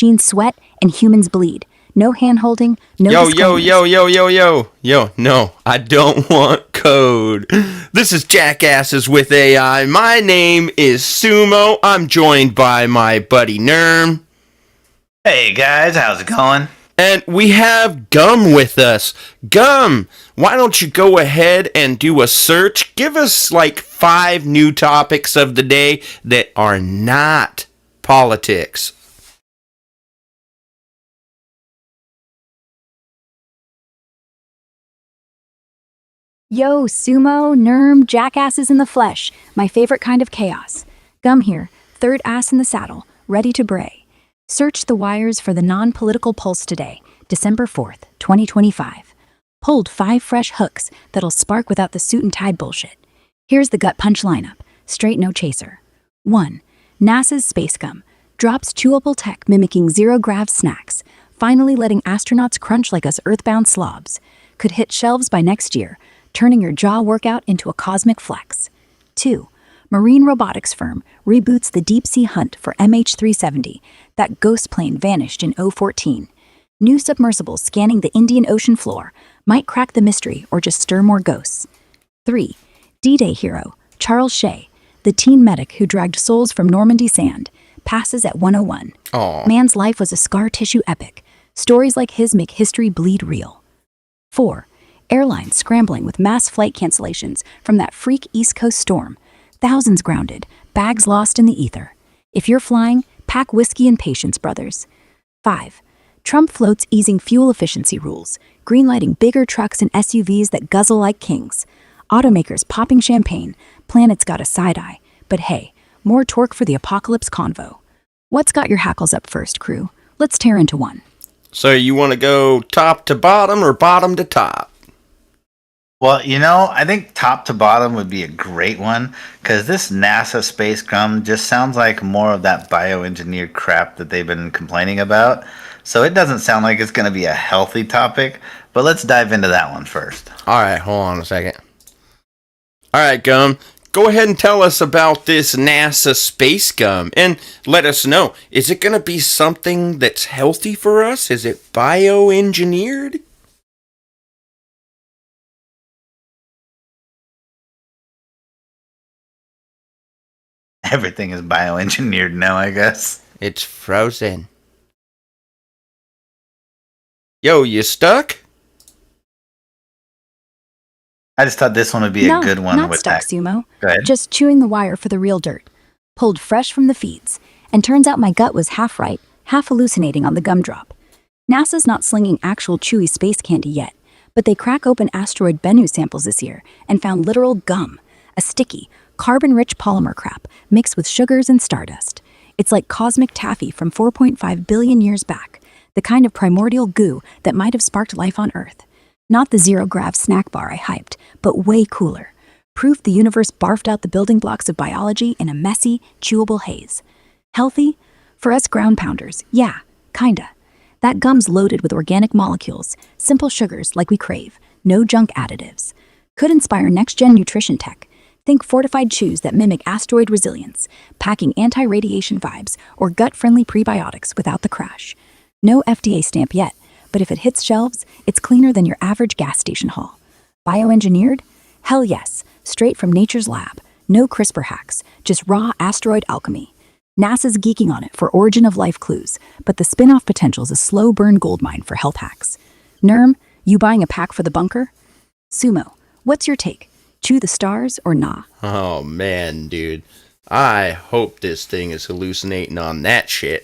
Machines sweat and humans bleed. No hand-holding, no Yo, disclaimers. no, I don't want code. This is Jackasses with AI. My name is Sumo. I'm joined by my buddy Nerm. Hey guys, how's it going? And we have Gum with us. Gum, why don't you go ahead and do a search? Give us like 5 new topics of the day that are not politics. Yo, Sumo, Nerm, Jackasses in the flesh. My favorite kind of chaos. Gum here, third ass in the saddle, ready to bray. Search the wires for the non-political pulse today, December 4th, 2025. Pulled 5 fresh hooks that'll spark without the suit and tie bullshit. Here's the gut punch lineup, straight no chaser. 1. NASA's Space Gum. Drops chewable tech mimicking zero-grav snacks, finally letting astronauts crunch like us earthbound slobs. Could hit shelves by next year, turning your jaw workout into a cosmic flex. 2. Marine robotics firm reboots the deep-sea hunt for MH370. That ghost plane vanished in 2014. New submersibles scanning the Indian Ocean floor might crack the mystery or just stir more ghosts. 3. D-Day hero Charles Shea, the teen medic who dragged souls from Normandy sand, passes at 101. Aww. Man's life was a scar tissue epic. Stories like his make history bleed real. 4. Airlines scrambling with mass flight cancellations from that freak East Coast storm. Thousands grounded, bags lost in the ether. If you're flying, pack whiskey and patience, brothers. 5. Trump floats easing fuel efficiency rules, greenlighting bigger trucks and SUVs that guzzle like kings. Automakers popping champagne, planets got a side-eye. But hey, more torque for the apocalypse convo. What's got your hackles up first, crew? Let's tear into one. So you want to go top to bottom or bottom to top? Well, I think top to bottom would be a great one, because this NASA Space Gum just sounds like more of that bioengineered crap that they've been complaining about. So it doesn't sound like it's going to be a healthy topic, but let's dive into that one first. Alright, hold on a second. Alright, Gum, go ahead and tell us about this NASA Space Gum, and let us know, is it going to be something that's healthy for us? Is it bioengineered? Everything is bioengineered now, I guess. It's frozen. Yo, you stuck? I just thought this one would be a good one. Not with stuck, that. Sumo. Go ahead. Just chewing the wire for the real dirt. Pulled fresh from the feeds. And turns out my gut was half right, half hallucinating on the gumdrop. NASA's not slinging actual chewy space candy yet, but they crack open asteroid Bennu samples this year and found literal gum, a sticky, carbon-rich polymer crap mixed with sugars and stardust. It's like cosmic taffy from 4.5 billion years back, the kind of primordial goo that might have sparked life on Earth. Not the zero-grav snack bar I hyped, but way cooler. Proof the universe barfed out the building blocks of biology in a messy, chewable haze. Healthy? For us ground pounders, yeah, kinda. That gum's loaded with organic molecules, simple sugars like we crave, no junk additives. Could inspire next-gen nutrition tech. Think fortified chews that mimic asteroid resilience, packing anti-radiation vibes or gut-friendly prebiotics without the crash. No FDA stamp yet, but if it hits shelves, it's cleaner than your average gas station haul. Bioengineered? Hell yes, straight from nature's lab. No CRISPR hacks, just raw asteroid alchemy. NASA's geeking on it for origin of life clues, but the spin-off potential's a slow burn goldmine for health hacks. Nerm, you buying a pack for the bunker? Sumo, what's your take? Chew the stars or nah? Oh man, dude. I hope this thing is hallucinating on that shit.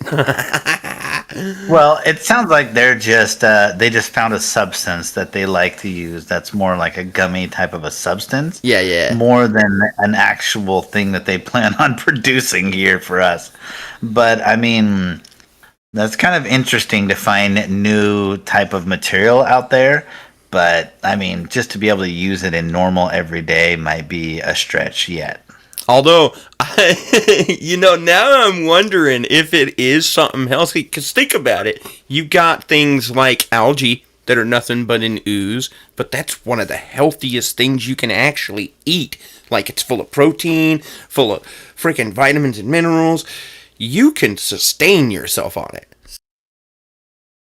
Well, it sounds like they just found a substance that they like to use that's more like a gummy type of a substance. Yeah. More than an actual thing that they plan on producing here for us. But I mean, that's kind of interesting to find new type of material out there. But I mean, just to be able to use it in normal everyday might be a stretch yet. Although, now I'm wondering if it is something healthy. Because think about it. You got things like algae that are nothing but an ooze. But that's one of the healthiest things you can actually eat. Like, it's full of protein, full of freaking vitamins and minerals. You can sustain yourself on it.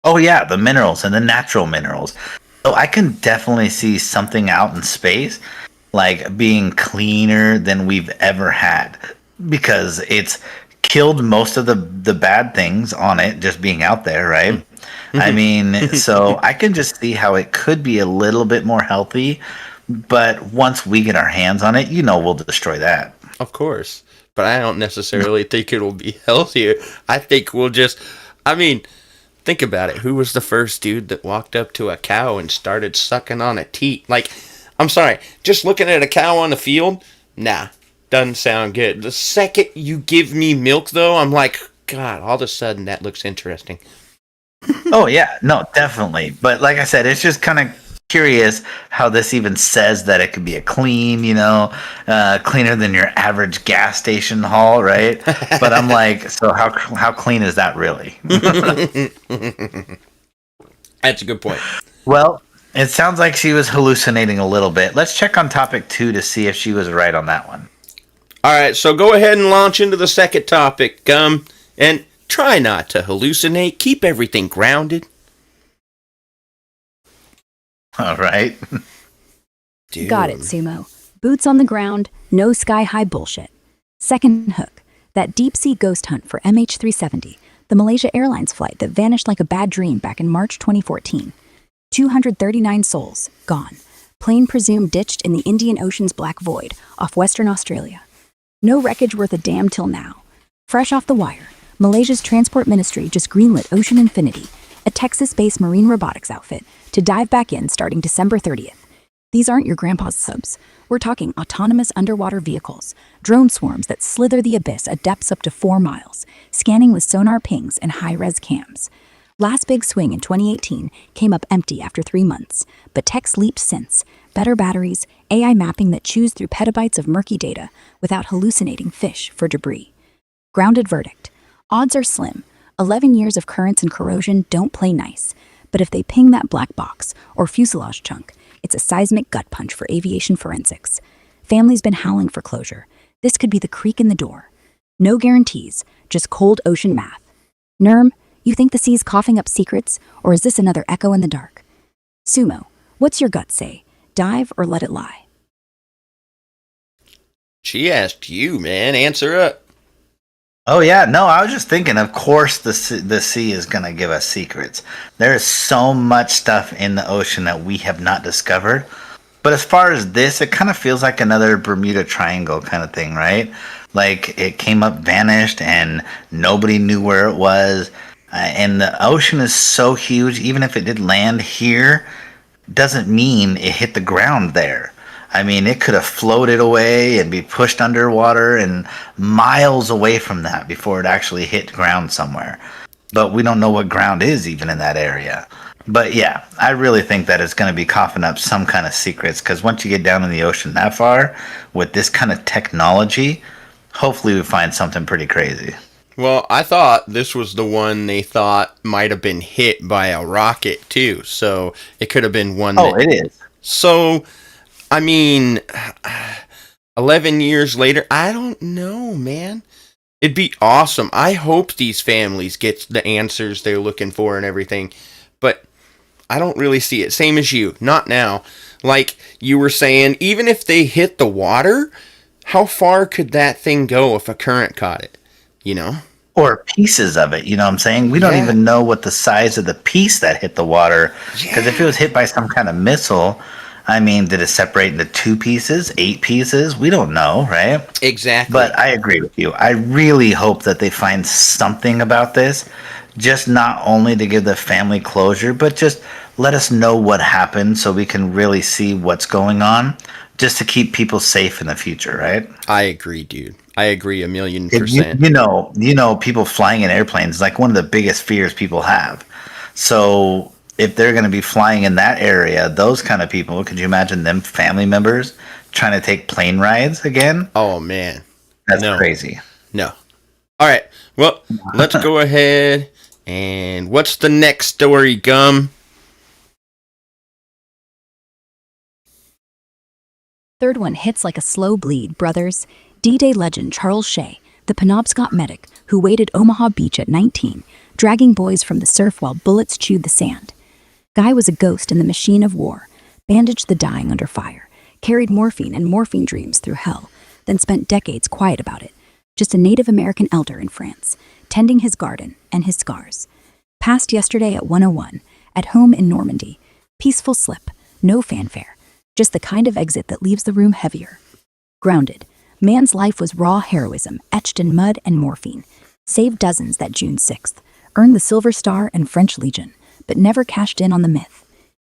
Oh yeah, the minerals and the natural minerals. So I can definitely see something out in space like being cleaner than we've ever had because it's killed most of the bad things on it just being out there, right? I mean, so I can just see how it could be a little bit more healthy, but once we get our hands on it, we'll destroy that. Of course. But I don't necessarily think it'll be healthier. I think we'll just, I mean, think about it. Who was the first dude that walked up to a cow and started sucking on a teat? Like, I'm sorry, just looking at a cow on the field, nah, doesn't sound good. The second you give me milk, though, I'm like, God, all of a sudden that looks interesting. Oh yeah, no, definitely. But like I said, it's just kind of curious how this even says that it could be a clean, cleaner than your average gas station haul, right? But I'm like, so how clean is that really? That's a good point. Well, it sounds like she was hallucinating a little bit. Let's check on topic 2 to see if she was right on that one. All right, so go ahead and launch into the second topic, Gum, and try not to hallucinate. Keep everything grounded. All right. Dude. Got it, Sumo. Boots on the ground, no sky-high bullshit. Second hook, that deep-sea ghost hunt for MH370, the Malaysia Airlines flight that vanished like a bad dream back in March 2014. 239 souls, gone. Plane presumed ditched in the Indian Ocean's black void off Western Australia. No wreckage worth a damn till now. Fresh off the wire, Malaysia's Transport Ministry just greenlit Ocean Infinity, a Texas-based marine robotics outfit, to dive back in starting December 30th. These aren't your grandpa's subs. We're talking autonomous underwater vehicles, drone swarms that slither the abyss at depths up to 4 miles, scanning with sonar pings and high-res cams. Last big swing in 2018 came up empty after 3 months, but tech's leaped since. Better batteries, AI mapping that chews through petabytes of murky data without hallucinating fish for debris. Grounded verdict. Odds are slim. 11 years of currents and corrosion don't play nice. But if they ping that black box or fuselage chunk, it's a seismic gut punch for aviation forensics. Family's been howling for closure. This could be the creak in the door. No guarantees, just cold ocean math. Nerm, you think the sea's coughing up secrets, or is this another echo in the dark? Sumo, what's your gut say? Dive or let it lie? She asked you, man. Answer up. Oh yeah, no, I was just thinking. Of course, the sea is gonna give us secrets. There is so much stuff in the ocean that we have not discovered. But as far as this, it kind of feels like another Bermuda Triangle kind of thing, right? Like it came up, vanished, and nobody knew where it was. And the ocean is so huge. Even if it did land here, doesn't mean it hit the ground there. I mean, it could have floated away and be pushed underwater and miles away from that before it actually hit ground somewhere. But we don't know what ground is even in that area. But yeah, I really think that it's going to be coughing up some kind of secrets because once you get down in the ocean that far with this kind of technology, hopefully we find something pretty crazy. Well, I thought this was the one they thought might have been hit by a rocket, too. So it could have been one Oh, it is. So, I mean, 11 years later, I don't know, man. It'd be awesome. I hope these families get the answers they're looking for and everything. But I don't really see it. Same as you. Not now. Like you were saying, even if they hit the water, how far could that thing go if a current caught it? You know? Or pieces of it, you know what I'm saying? We don't even know what the size of the piece that hit the water. Because if it was hit by some kind of missile, I mean, did it separate into 2 pieces, 8 pieces? We don't know, right? Exactly. But I agree with you. I really hope that they find something about this, just not only to give the family closure, but just let us know what happened so we can really see what's going on, just to keep people safe in the future, right? I agree, dude. I agree 1,000,000%. You know, people flying in airplanes is like one of the biggest fears people have. So if they're going to be flying in that area, those kind of people, could you imagine them family members trying to take plane rides again? Oh, man. That's crazy. No. All right. Well, let's go ahead. And what's the next story, Gum? Third one hits like a slow bleed, brothers. D-Day legend Charles Shea, the Penobscot medic who waited Omaha Beach at 19, dragging boys from the surf while bullets chewed the sand. Guy was a ghost in the machine of war, bandaged the dying under fire, carried morphine and morphine dreams through hell, then spent decades quiet about it, just a Native American elder in France, tending his garden and his scars. Passed yesterday at 101, at home in Normandy. Peaceful slip, no fanfare, just the kind of exit that leaves the room heavier. Grounded, man's life was raw heroism, etched in mud and morphine. Saved dozens that June 6th, earned the Silver Star and French Legion, but never cashed in on the myth.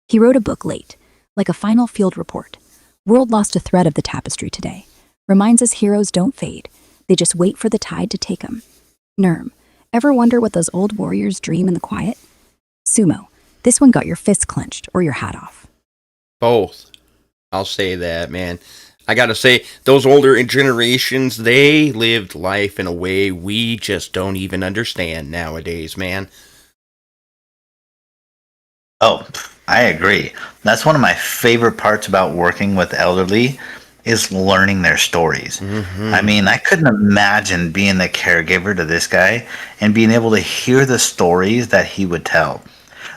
He wrote a book late, like a final field report. World lost a thread of the tapestry today. Reminds us heroes don't fade. They just wait for the tide to take 'em. Nerm, ever wonder what those old warriors dream in the quiet? Sumo, this one got your fists clenched or your hat off. Both. I'll say that, man. I gotta say, those older generations, they lived life in a way we just don't even understand nowadays, man. Oh, I agree. That's one of my favorite parts about working with elderly is learning their stories. I mean, I couldn't imagine being the caregiver to this guy and being able to hear the stories that he would tell.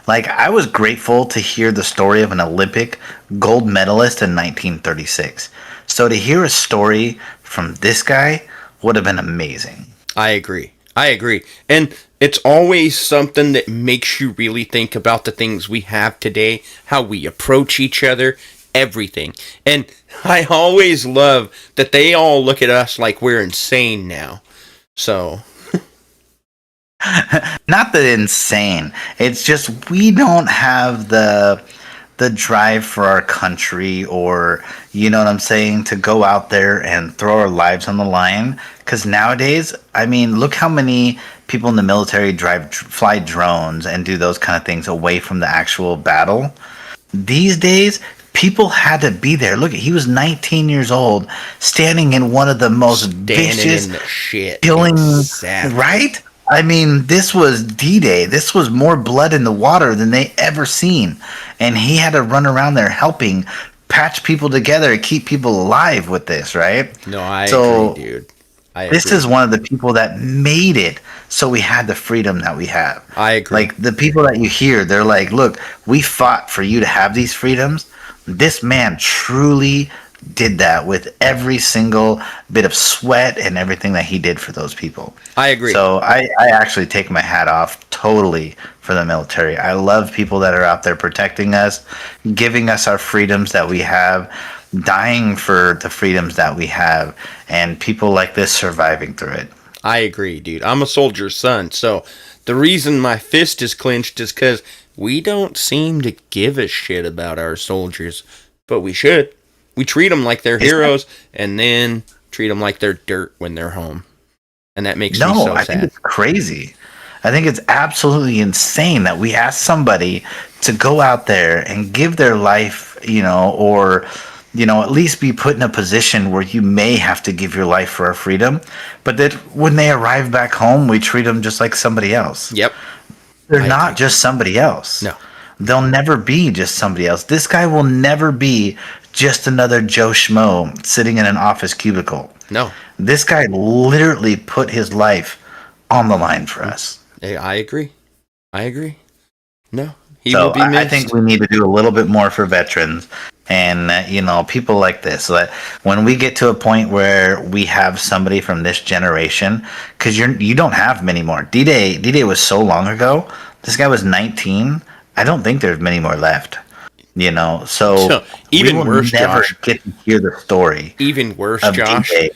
Like, I was grateful to hear the story of an Olympic gold medalist in 1936. So to hear a story from this guy would have been amazing. I agree. And it's always something that makes you really think about the things we have today, how we approach each other, everything. And I always love that they all look at us like we're insane now. So Not that insane. It's just we don't have the drive for our country, or you know what I'm saying, to go out there and throw our lives on the line. Because nowadays, I mean, look how many people in the military fly drones and do those kind of things away from the actual battle. These days, people had to be there. Look, he was 19 years old, standing in one of the most vicious in the shit. killing, Exactly. right? I mean, this was D-Day. This was more blood in the water than they ever seen. And he had to run around there helping patch people together, keep people alive with this, right? No, I agree, dude. This is one of the people that made it so we had the freedom that we have. I agree. Like, the people that you hear, they're like, look, we fought for you to have these freedoms. This man truly did that with every single bit of sweat and everything that he did for those people. I agree. So I actually take my hat off totally for the military. I love people that are out there protecting us, giving us our freedoms that we have, dying for the freedoms that we have, and people like this surviving through it. I agree, dude. I'm a soldier's son, so the reason my fist is clenched is because we don't seem to give a shit about our soldiers, but we should. We treat them like they're heroes, and then treat them like they're dirt when they're home. And that makes me so sad. No, I think it's crazy. I think it's absolutely insane that we ask somebody to go out there and give their life, or, at least be put in a position where you may have to give your life for our freedom. But that when they arrive back home, we treat them just like somebody else. Yep. They're not just somebody else. No. They'll never be just somebody else. This guy will never be just another Joe Schmo sitting in an office cubicle. No. This guy literally put his life on the line for us. I agree. No, he So will be missed. I think we need to do a little bit more for veterans and, people like this. So that when we get to a point where we have somebody from this generation, because you don't have many more. D-Day was so long ago. This guy was 19. I don't think there's many more left. So even we will worse, never Josh. get to hear the story. Even worse, of Josh. D-Day.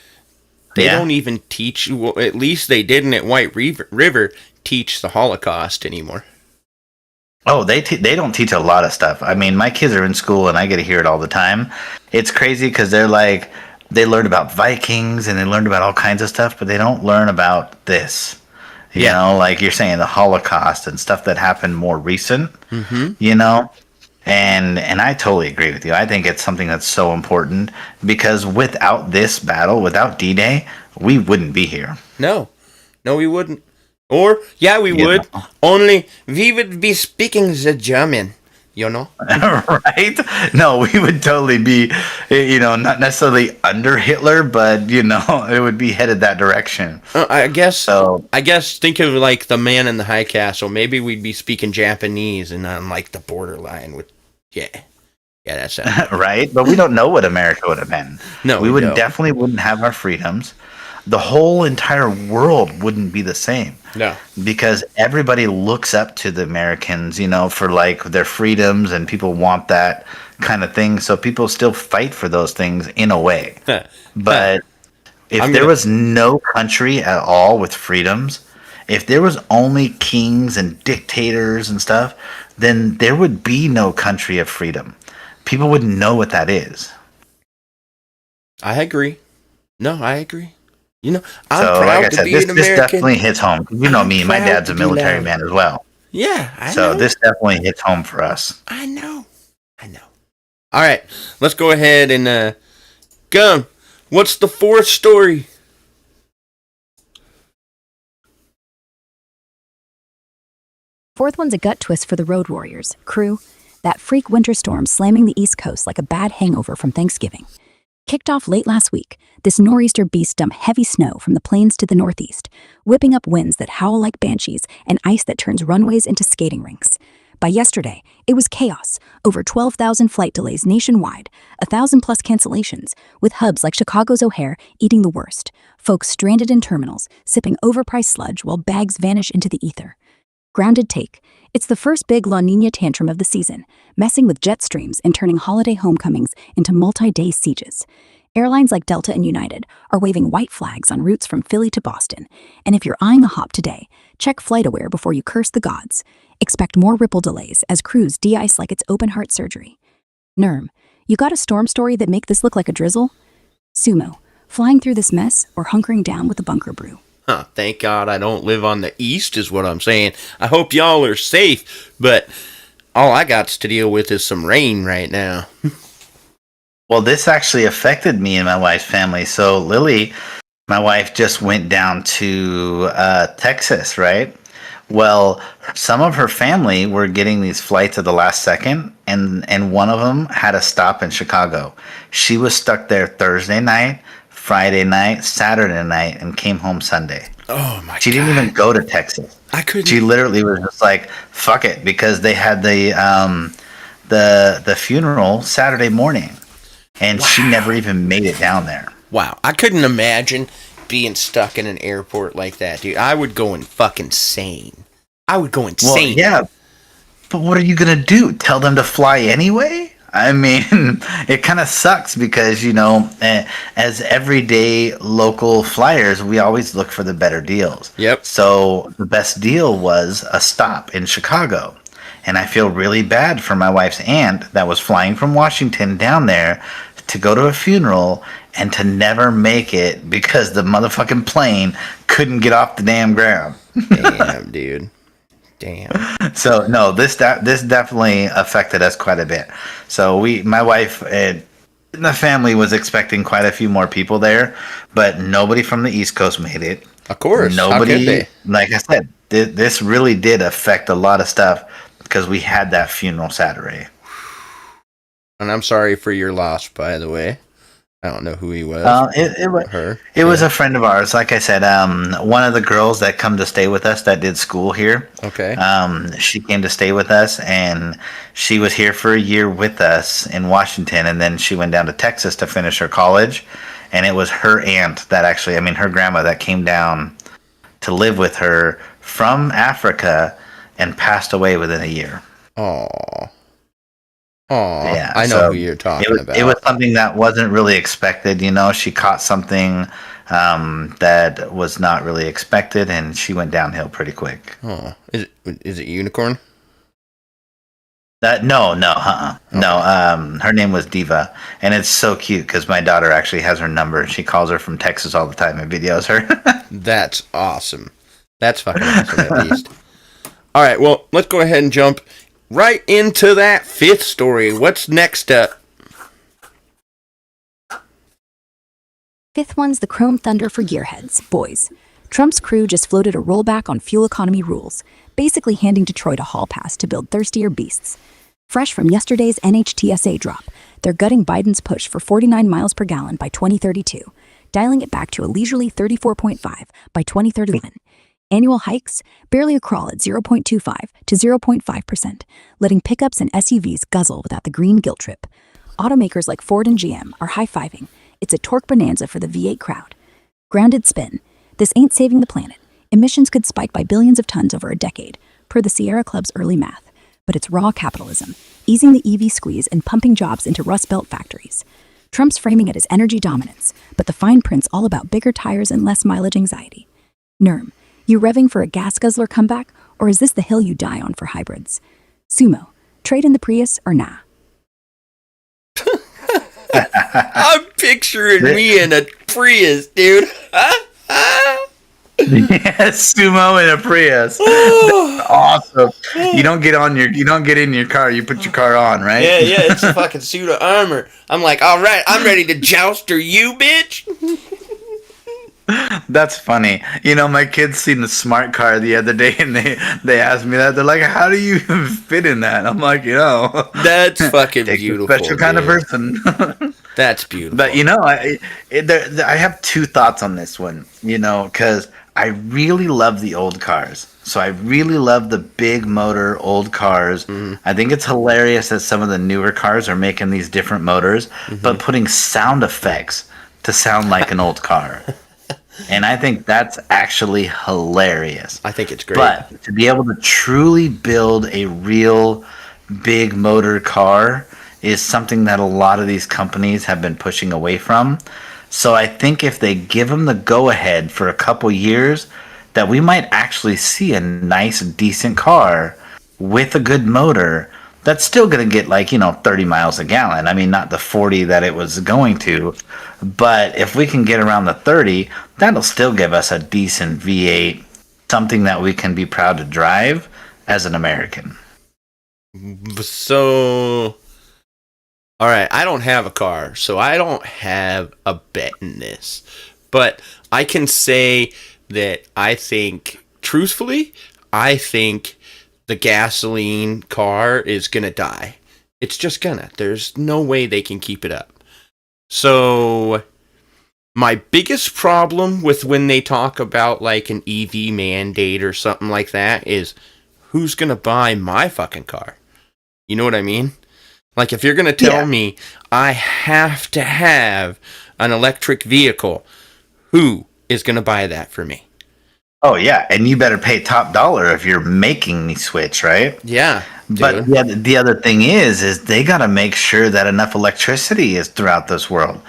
They Yeah. don't even teach. Well, at least they didn't at White River teach the Holocaust anymore. Oh, they don't teach a lot of stuff. I mean, my kids are in school and I get to hear it all the time. It's crazy because they're like, they learned about Vikings and they learned about all kinds of stuff, but they don't learn about this. You know, like you're saying, the Holocaust and stuff that happened more recent. And I totally agree with you. I think it's something that's so important because without this battle, without D-Day, we wouldn't be here. No, we wouldn't. Or, yeah, we would. know. Only we would be speaking the German. you know? Right? No, we would totally be, not necessarily under Hitler, but it would be headed that direction. I guess. So I guess think of like the Man in the High Castle. Maybe we'd be speaking Japanese and on like the borderline with. Yeah, that's it. right, but we don't know what America would have been. No, we we would don't. definitely wouldn't have our freedoms. The whole entire world wouldn't be the same. No. Because everybody looks up to the Americans, for like their freedoms, and people want that kind of thing. So people still fight for those things in a way. But if there was no country at all with freedoms, if there was only kings and dictators and stuff, then there would be no country of freedom. People wouldn't know what that is. I agree. No, I agree. I'm so, proud like I to said, be this an American. definitely hits home. You know me, my dad's a military man as well. Yeah, I So know. this definitely hits home for us. I know. All right, let's go ahead and Gum. What's the fourth story? Fourth one's a gut twist for the road warriors. Crew, that freak winter storm slamming the East Coast like a bad hangover from Thanksgiving. Kicked off late last week, this nor'easter beast dumped heavy snow from the plains to the northeast, whipping up winds that howl like banshees and ice that turns runways into skating rinks. By yesterday, it was chaos. Over 12,000 flight delays nationwide, 1,000+ cancellations, with hubs like Chicago's O'Hare eating the worst. Folks stranded in terminals, sipping overpriced sludge while bags vanish into the ether. Grounded take. It's the first big La Niña tantrum of the season, messing with jet streams and turning holiday homecomings into multi-day sieges. Airlines like Delta and United are waving white flags on routes from Philly to Boston. And if you're eyeing a hop today, check FlightAware before you curse the gods. Expect more ripple delays as crews de-ice like it's open-heart surgery. Nerm, you got a storm story that make this look like a drizzle? Sumo, flying through this mess or hunkering down with a bunker brew? Huh, thank God I don't live on the east is what I'm saying. I hope y'all are safe, but all I got to deal with is some rain right now. Well, this actually affected me and my wife's family. So Lily, my wife, just went down to Texas, right? Well, some of her family were getting these flights at the last second, and one of them had a stop in Chicago. She was stuck there Thursday night, Friday night, Saturday night, and came home Sunday. Oh my God. She didn't even go to Texas. I couldn't. She literally was just like, fuck it, because they had the funeral Saturday morning, and she never even made it down there. Wow, I couldn't imagine being stuck in an airport like that, dude. I would go fucking insane. Well, yeah, but what are you gonna do? Tell them to fly anyway? I mean, it kind of sucks because, as everyday local flyers, we always look for the better deals. Yep. So the best deal was a stop in Chicago. And I feel really bad for my wife's aunt that was flying from Washington down there to go to a funeral and to never make it because the motherfucking plane couldn't get off the damn ground. Damn, dude. Damn. So no, this definitely affected us quite a bit. So my wife and the family was expecting quite a few more people there, but nobody from the East Coast made it. Of course. Nobody. How could they? Like I said, this really did affect a lot of stuff because we had that funeral Saturday. And I'm sorry for your loss, by the way. I don't know who he was. It was her. It was a friend of ours. Like I said, one of the girls that come to stay with us that did school here. Okay. She came to stay with us, and she was here for a year with us in Washington, and then she went down to Texas to finish her college. And it was her aunt that her grandma that came down to live with her from Africa and passed away within a year. Aww. Oh, yeah, I know who you're talking about. It was something that wasn't really expected. She caught something that was not really expected, and she went downhill pretty quick. Oh, is it unicorn? No, her name was Diva, and it's so cute because my daughter actually has her number, and she calls her from Texas all the time and videos her. That's awesome. That's fucking awesome, at least. All right, well, let's go ahead and jump right into that fifth story. What's next up? Fifth one's the Chrome Thunder for gearheads, boys. Trump's crew just floated a rollback on fuel economy rules, basically handing Detroit a hall pass to build thirstier beasts. Fresh from yesterday's NHTSA drop, they're gutting Biden's push for 49 miles per gallon by 2032, dialing it back to a leisurely 34.5 by 2031. Annual hikes, barely a crawl at 0.25 to 0.5%, letting pickups and SUVs guzzle without the green guilt trip. Automakers like Ford and GM are high-fiving. It's a torque bonanza for the V8 crowd. Grounded spin. This ain't saving the planet. Emissions could spike by billions of tons over a decade, per the Sierra Club's early math. But it's raw capitalism, easing the EV squeeze and pumping jobs into Rust Belt factories. Trump's framing it as energy dominance, but the fine print's all about bigger tires and less mileage anxiety. NERM, you revving for a gas guzzler comeback, or is this the hill you die on for hybrids? Sumo, trade in the Prius or nah? I'm picturing me in a Prius, dude. Yes, Sumo in a Prius. That's awesome. You don't get in your car, you put your car on, right? Yeah, it's a fucking suit of armor. I'm like, all right, I'm ready to jouster you, bitch. That's funny. My kids seen the smart car the other day, and they asked me that. They're like, "How do you even fit in that?" I'm like, that's fucking beautiful. Special kind of person. That's beautiful. But I have two thoughts on this one. Because I really love the old cars. So I really love the big motor old cars. Mm-hmm. I think it's hilarious that some of the newer cars are making these different motors, but putting sound effects to sound like an old car. And I think that's actually hilarious. I think it's great. But to be able to truly build a real big motor car is something that a lot of these companies have been pushing away from. So I think if they give them the go-ahead for a couple years, that we might actually see a nice, decent car with a good motor that's still going to get 30 miles a gallon. I mean, not the 40 that it was going to, but if we can get around the 30, that'll still give us a decent V8, something that we can be proud to drive as an American. So, all right, I don't have a car, so I don't have a bet in this, but I can say that I think the gasoline car is gonna die. It's just gonna. There's no way they can keep it up. So, my biggest problem with when they talk about an EV mandate or something like that is who's gonna buy my fucking car? You know what I mean? If you're gonna tell me I have to have an electric vehicle, who is gonna buy that for me? Oh, yeah, and you better pay top dollar if you're making the switch, right? Yeah. Dude. But the other thing is they got to make sure that enough electricity is throughout this world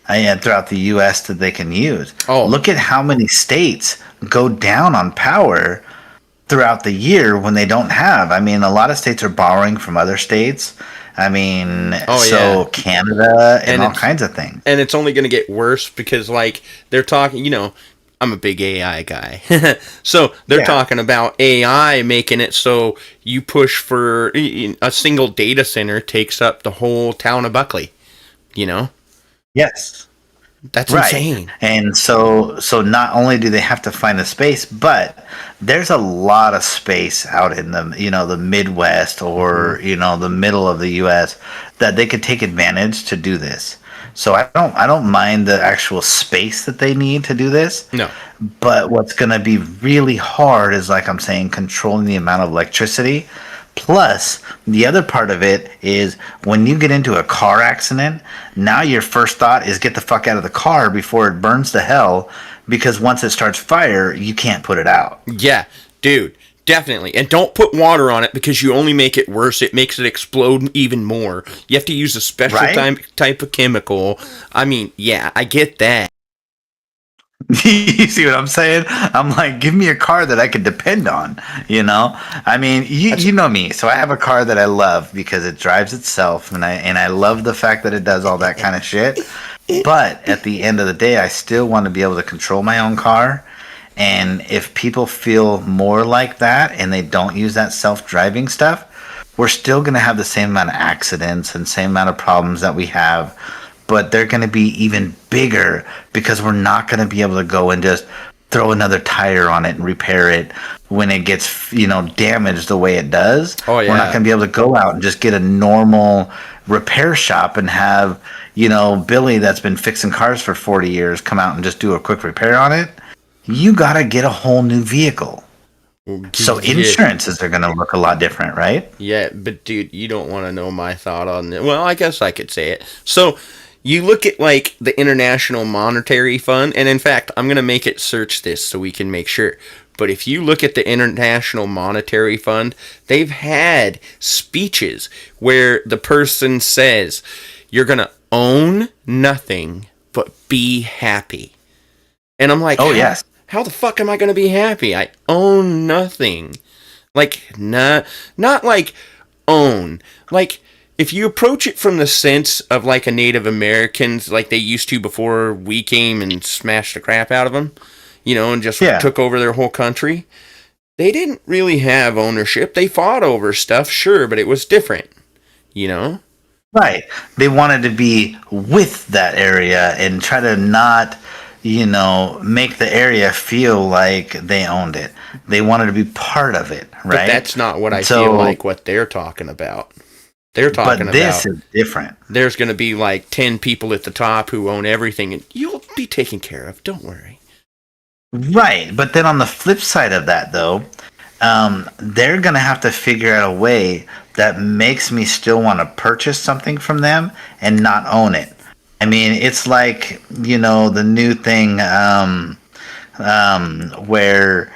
and throughout the U.S. that they can use. Oh. Look at how many states go down on power throughout the year when they don't have. I mean, a lot of states are borrowing from other states. I mean, Canada and all kinds of things. And it's only going to get worse because, they're talking, I'm a big AI guy. So they're talking about AI making it so you push for a single data center takes up the whole town of Buckley, Yes. That's insane. And so not only do they have to find the space, but there's a lot of space out in the Midwest or the middle of the US that they could take advantage to do this. So I don't mind the actual space that they need to do this. No. But what's going to be really hard is, like I'm saying, controlling the amount of electricity. Plus, the other part of it is when you get into a car accident, now your first thought is get the fuck out of the car before it burns to hell, because once it starts fire, you can't put it out. Yeah, dude. Definitely. And don't put water on it because you only make it worse. It makes it explode even more. You have to use a special type of chemical. I mean, yeah, I get that. You see what I'm saying? I'm like, give me a car that I can depend on, I mean, you know me. So I have a car that I love because it drives itself, and I love the fact that it does all that kind of shit. But at the end of the day, I still want to be able to control my own car. And if people feel more like that and they don't use that self-driving stuff, we're still going to have the same amount of accidents and same amount of problems that we have, but they're going to be even bigger because we're not going to be able to go and just throw another tire on it and repair it. when it gets, damaged the way it does. Oh, We're not yeah. going to be able to go out and just get a normal repair shop and have, Billy that's been fixing cars for 40 years come out and just do a quick repair on it. You got to get a whole new vehicle. So Yeah. insurances are going to look a lot different, right? Yeah, but dude, you don't want to know my thought on it. Well, I guess I could say it. So, you look at like the International Monetary Fund, and in fact, I'm going to make it search this so we can make sure. But if you look at the International Monetary Fund, they've had speeches where the person says, you're going to own nothing but be happy. And I'm like, Oh, yes. How the fuck am I going to be happy? I own nothing. Like, not like own. Like, if you approach it from the sense of like a Native Americans, like they used to before we came and smashed the crap out of them, and just took over their whole country, they didn't really have ownership. They fought over stuff, sure, but it was different, Right. They wanted to be with that area and try to not, make the area feel like they owned it. They wanted to be part of it, right? But that's not what I feel like what they're talking about. They're talking but this about is different. There's going to be like 10 people at the top who own everything, and you'll be taken care of. Don't worry. Right. But then on the flip side of that, though, they're going to have to figure out a way that makes me still want to purchase something from them and not own it. I mean, it's like, the new thing where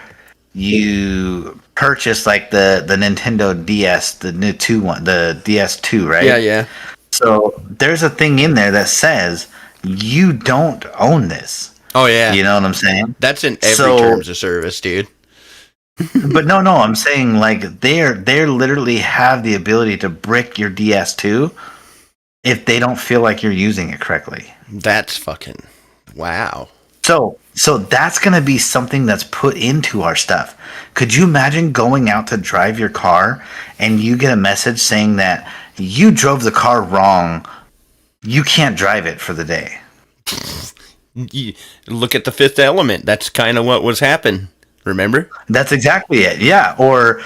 you purchase like the Nintendo DS, the new the DS2, right? Yeah, yeah. So there's a thing in there that says you don't own this. Oh, yeah. You know what I'm saying? That's in every terms of service, dude. But no, I'm saying like they're literally have the ability to brick your DS2 if they don't feel like you're using it correctly. That's fucking wow. So that's going to be something that's put into our stuff. Could you imagine going out to drive your car and you get a message saying that you drove the car wrong, you can't drive it for the day? You look at The Fifth Element. That's kind of what was happening. Remember? That's exactly it. Yeah. Or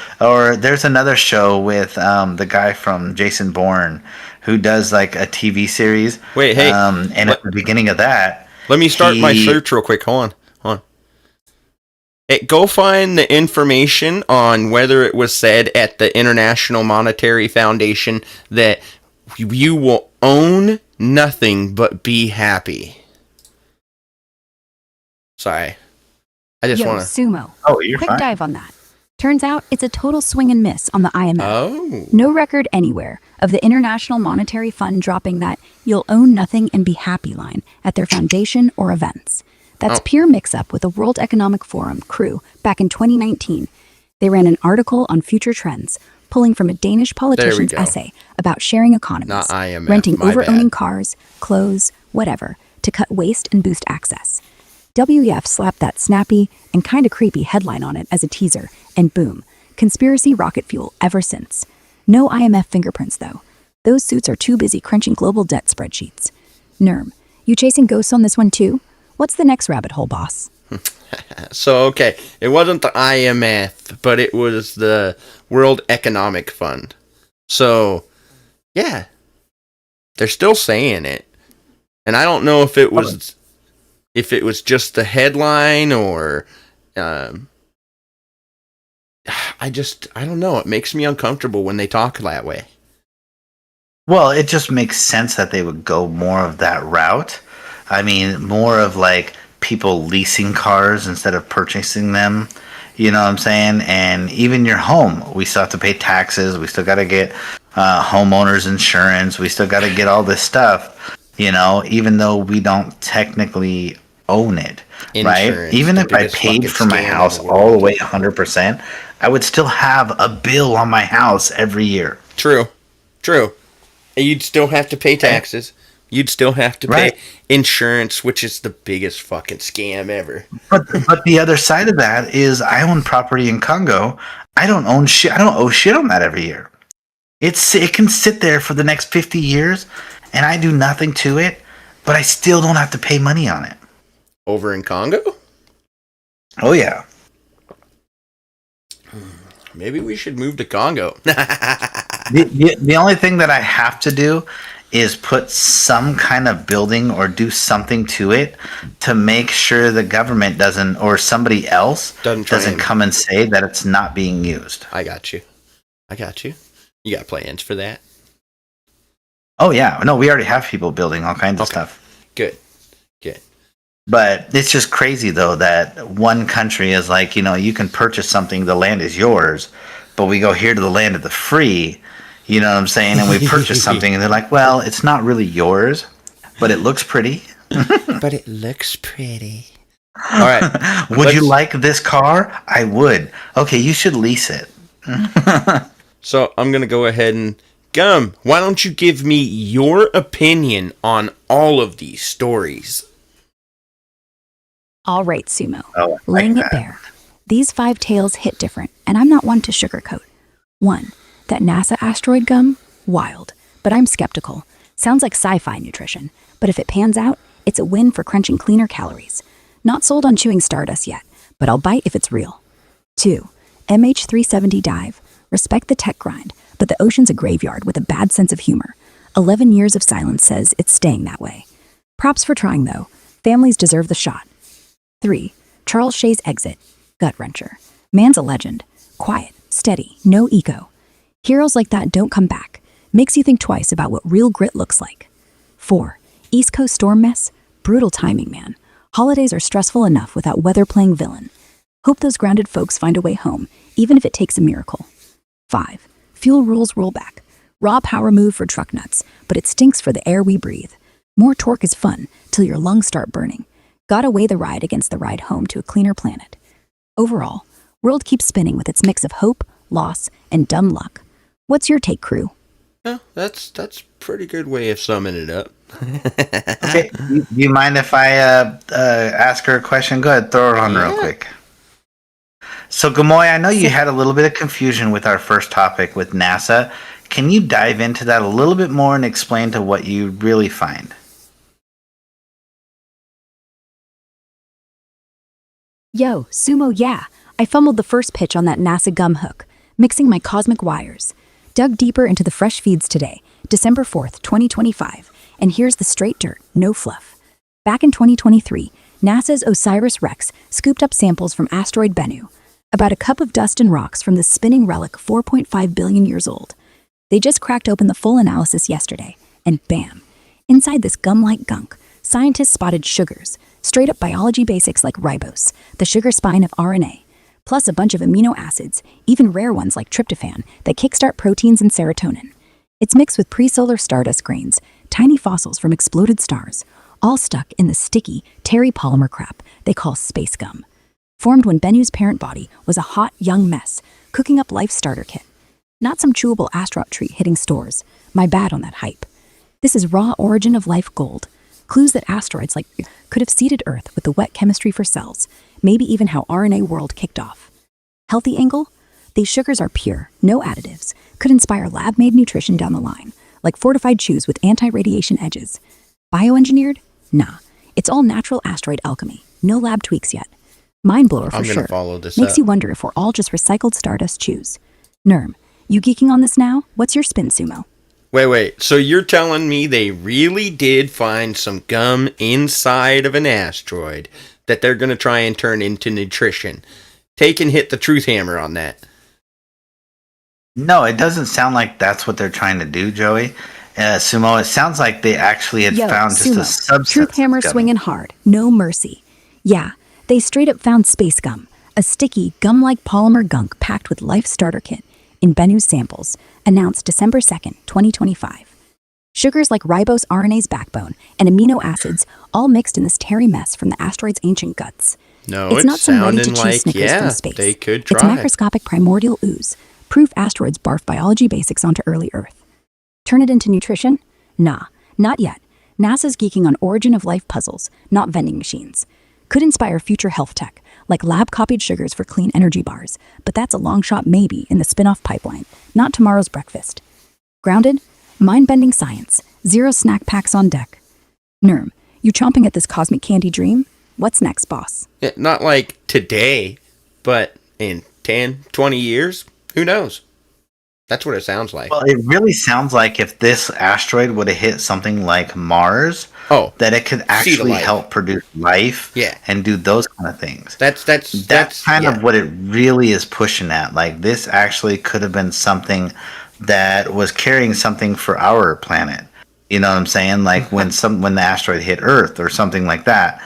there's another show with the guy from Jason Bourne who does like a TV series. Wait, hey. And at the beginning of that, let me start my search real quick. Hold on. Hey, go find the information on whether it was said at the International Monetary Foundation that you will own nothing but be happy. Sorry. I just want to... Sumo. Oh, you're Quick fine. dive on that. Turns out it's a total swing and miss on the IMF. Oh. No record anywhere of the International Monetary Fund dropping that you'll own nothing and be happy line at their foundation or events. That's pure mix-up with the World Economic Forum crew back in 2019. They ran an article on future trends, pulling from a Danish politician's essay about sharing economies, Not IMF, renting my over owning bad. cars, clothes, whatever, to cut waste and boost access. WEF slapped that snappy and kinda creepy headline on it as a teaser, and boom, conspiracy rocket fuel ever since. No IMF fingerprints, though. Those suits are too busy crunching global debt spreadsheets. Nerm, you chasing ghosts on this one too? What's the next rabbit hole, boss? So, okay, it wasn't the IMF, but it was the World Economic Fund. So, yeah, they're still saying it. And I don't know if it was just the headline or I don't know. It makes me uncomfortable when they talk that way. Well, it just makes sense that they would go more of that route. I mean, more of like people leasing cars instead of purchasing them. You know what I'm saying? And even your home, we still have to pay taxes. We still got to get homeowners insurance. We still got to get all this stuff, even though we don't technically own it, Insurance, right? Even if I paid for my house all the way 100%, I would still have a bill on my house every year. True. You'd still have to pay taxes. You'd still have to pay insurance, which is the biggest fucking scam ever. But the other side of that is I own property in Congo. I don't own shit. I don't owe shit on that every year. It can sit there for the next 50 years and I do nothing to it, but I still don't have to pay money on it. Over in Congo? Oh, yeah. Maybe we should move to Congo. The only thing that I have to do is put some kind of building or do something to it to make sure the government doesn't, or somebody else doesn't come and say that it's not being used. I got you. You got plans for that? Oh yeah, no, we already have people building all kinds of stuff. Good. But it's just crazy though that one country is like, you can purchase something, the land is yours, but we go here to the land of the free, you know what I'm saying? And we purchase something and they're like, well, it's not really yours, but it looks pretty. But it looks pretty. All right. Would you like this car? I would. Okay, you should lease it. So I'm going to go ahead and Gum, why don't you give me your opinion on all of these stories? All right, Sumo. Oh, Laying it bare. These 5 tales hit different, and I'm not one to sugarcoat. 1. That NASA asteroid gum? Wild. But I'm skeptical. Sounds like sci-fi nutrition. But if it pans out, it's a win for crunching cleaner calories. Not sold on chewing stardust yet, but I'll bite if it's real. 2. MH370 dive. Respect the tech grind, but the ocean's a graveyard with a bad sense of humor. 11 years of silence says it's staying that way. Props for trying, though. Families deserve the shot. 3. Charles Shea's exit. Gut-wrencher. Man's a legend. Quiet, steady, no ego. Heroes like that don't come back. Makes you think twice about what real grit looks like. 4. East Coast storm mess. Brutal timing, man. Holidays are stressful enough without weather playing villain. Hope those grounded folks find a way home, even if it takes a miracle. 5. Fuel rules rollback. Raw power move for truck nuts, but it stinks for the air we breathe. More torque is fun, till your lungs start burning. Gotta weigh the ride against the ride home to a cleaner planet. Overall, world keeps spinning with its mix of hope, loss, and dumb luck. What's your take, crew? Yeah, that's pretty good way of summing it up. Okay, do you mind if I ask her a question? Go ahead, throw it on real quick. So, Gamoy, I know you had a little bit of confusion with our first topic with NASA. Can you dive into that a little bit more and explain to what you really find? Yo, Sumo, yeah. I fumbled the first pitch on that NASA gum hook, mixing my cosmic wires. Dug deeper into the fresh feeds today, December 4th, 2025, and here's the straight dirt, no fluff. Back in 2023, NASA's OSIRIS-REx scooped up samples from asteroid Bennu, about a cup of dust and rocks from this spinning relic 4.5 billion years old. They just cracked open the full analysis yesterday, and bam! Inside this gum-like gunk, scientists spotted sugars, straight-up biology basics like ribose, the sugar spine of RNA, plus a bunch of amino acids, even rare ones like tryptophan, that kickstart proteins and serotonin. It's mixed with pre-solar stardust grains, tiny fossils from exploded stars, all stuck in the sticky, terry polymer crap they call space gum. Formed when Bennu's parent body was a hot, young mess, cooking up life starter kit. Not some chewable astronaut treat hitting stores. My bad on that hype. This is raw origin of life gold. Clues that asteroids like could have seeded Earth with the wet chemistry for cells, maybe even how RNA world kicked off. Healthy angle? These sugars are pure, no additives, could inspire lab-made nutrition down the line, like fortified chews with anti-radiation edges. Bioengineered? Nah, it's all natural asteroid alchemy, no lab tweaks yet. Mind blower for sure. Follow this Makes up. you wonder if we're all just recycled stardust chews. Nerm, you geeking on this now? What's your spin, Sumo? Wait. So you're telling me they really did find some gum inside of an asteroid that they're going to try and turn into nutrition? Take and hit the truth hammer on that. No, it doesn't sound like that's what they're trying to do, Joey. Sumo, it sounds like they actually had found just a substance. Truth hammer swinging hard, no mercy. Yeah, they straight up found space gum, a sticky, gum-like polymer gunk packed with life starter kit in Bennu's samples, announced December 2nd, 2025. Sugars like ribose RNA's backbone and amino acids all mixed in this terry mess from the asteroid's ancient guts. No, it's not some ready-to-chew like, Snickers from space. They could It's try. macroscopic primordial ooze, proof asteroids barf biology basics onto early Earth. Turn it into nutrition? Nah, not yet. NASA's geeking on origin of life puzzles, not vending machines. Could inspire future health tech, like lab-copied sugars for clean energy bars, but that's a long shot maybe in the spin-off pipeline, not tomorrow's breakfast. Grounded? Mind-bending science. Zero snack packs on deck. Nerm, you chomping at this cosmic candy dream? What's next, boss? Yeah, not like today, but in 10, 20 years, Who knows? That's what it sounds like. Well, it really sounds like if this asteroid would have hit something like Mars, Oh, that it could seed of actually life. help produce life Yeah. and do those kind of things. That's kind yeah. of what it really is pushing at. Like, this actually could have been something that was carrying something for our planet. You know what I'm saying? Like when the asteroid hit Earth or something like that,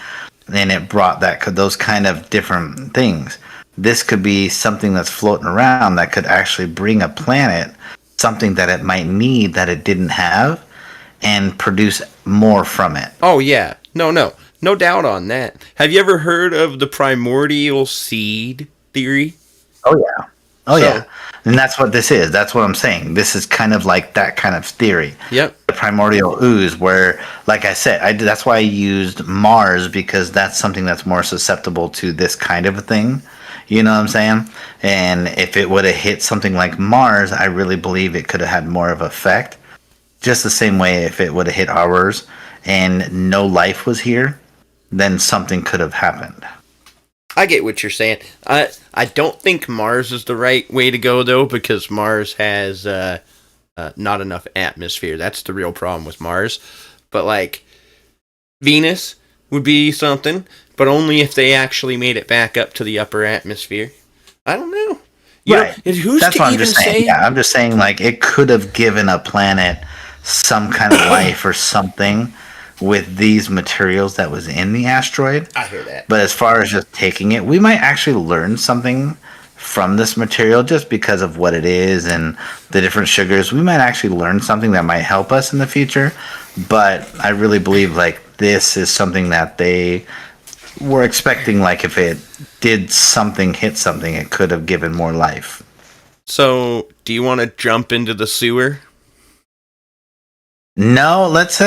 and it brought those kind of different things. This could be something that's floating around that could actually bring a planet something that it might need that it didn't have and produce more from it. Oh yeah. No doubt on that. Have you ever heard of the primordial seed theory? Oh yeah. Oh So- yeah. And that's what this is. That's what I'm saying. This is kind of like that kind of theory. Yep. The primordial ooze, where, like I said, that's why I used Mars, because that's something that's more susceptible to this kind of a thing. You know what I'm saying? And if it would have hit something like Mars, I really believe it could have had more of an effect. Just the same way if it would have hit ours and no life was here, then something could have happened. I get what you're saying. I don't think Mars is the right way to go though, because Mars has not enough atmosphere. That's the real problem with Mars. But like Venus would be something, but only if they actually made it back up to the upper atmosphere. I don't know. Right. Who's That's to what I'm even just saying. say? Yeah, I'm just saying, like, it could have given a planet some kind of life or something with these materials that was in the asteroid. I hear that. But as far as just taking it, we might actually learn something from this material just because of what it is and the different sugars. We might actually learn something that might help us in the future. But I really believe, like, this is something that they were expecting. Like, if it did something, hit something, it could have given more life. So, do you want to jump into the sewer? No, let's